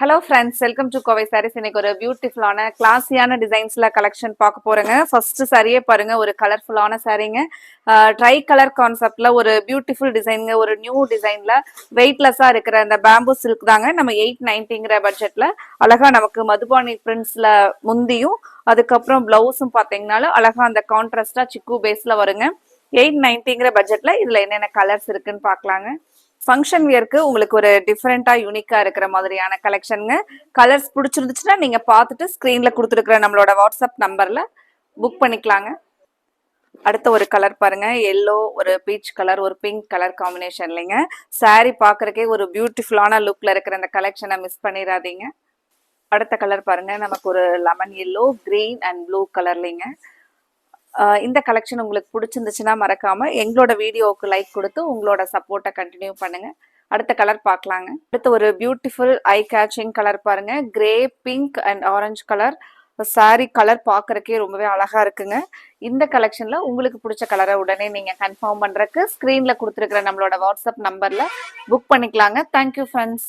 Hello friends, welcome to Kovai sarees. இன்னைக்கு ஒரு பியூட்டிஃபுல்லான கிளாஸியான டிசைன்ஸ்ல கலெக்ஷன் பார்க்க போறேங்க. ஃபர்ஸ்ட் சாரியே பாருங்க, ஒரு கலர்ஃபுல்லான சாரீங்க. ட்ரை கலர் கான்செப்ட்ல ஒரு பியூட்டிஃபுல் டிசைனுங்க, ஒரு நியூ டிசைன்ல வெயிட்லெஸ்ஸா இருக்கிற அந்த பேம்பூ சில்க் தாங்க. நம்ம 890ங்கிற பட்ஜெட்ல அழகா நமக்கு மதுபானி பிரிண்ட்ஸ்ல முந்தியும் அதுக்கப்புறம் பிளவுஸும் பார்த்தீங்கன்னாலும் அழகா அந்த கான்ட்ராஸ்டா சிக்கு பேஸ்ல வருங்க. 890ங்கிற பட்ஜெட்ல இதுல என்னென்ன கலர்ஸ் இருக்குன்னு பார்க்கலாங்க. ஃபங்க்ஷன் வியருக்கு உங்களுக்கு ஒரு டிஃப்ரெண்டா யூனிக்கா இருக்கிற மாதிரியான கலெக்ஷனுங்க. கலர்ஸ் பிடிச்சிருந்துச்சுன்னா நீங்க பார்த்துட்டு ஸ்கிரீன்ல கொடுத்துருக்கிற நம்மளோட வாட்ஸ்அப் நம்பர்ல புக் பண்ணிக்கலாங்க. அடுத்த ஒரு கலர் பாருங்க, எல்லோ, ஒரு பீச் கலர், ஒரு பிங்க் கலர் காம்பினேஷன்லைங்க. சாரி பார்க்கறக்கே ஒரு பியூட்டிஃபுல்லான லுக்ல இருக்கிற அந்த கலெக்ஷனை மிஸ் பண்ணிடாதீங்க. அடுத்த கலர் பாருங்க, நமக்கு ஒரு lemon yellow, green and blue கலர்லைங்க. இந்த கலெக்ஷன் உங்களுக்கு பிடிச்சிருந்துச்சுன்னா மறக்காம எங்களோட வீடியோவுக்கு லைக் கொடுத்து உங்களோட சப்போர்ட்டை கண்டினியூ பண்ணுங்க. அடுத்த கலர் பார்க்கலாங்க. அடுத்து ஒரு பியூட்டிஃபுல் ஐ கேச்சிங் கலர் பாருங்க, grey, pink and orange colour. Sari colour பார்க்கறக்கே ரொம்பவே அழகா இருக்குங்க. இந்த கலெக்ஷன்ல உங்களுக்கு பிடிச்ச கலரை உடனே நீங்க கன்ஃபார்ம் பண்றதுக்கு ஸ்கிரீன்ல கொடுத்துருக்கிற நம்மளோட வாட்ஸ்அப் நம்பர்ல புக் பண்ணிக்கலாங்க. Thank you friends.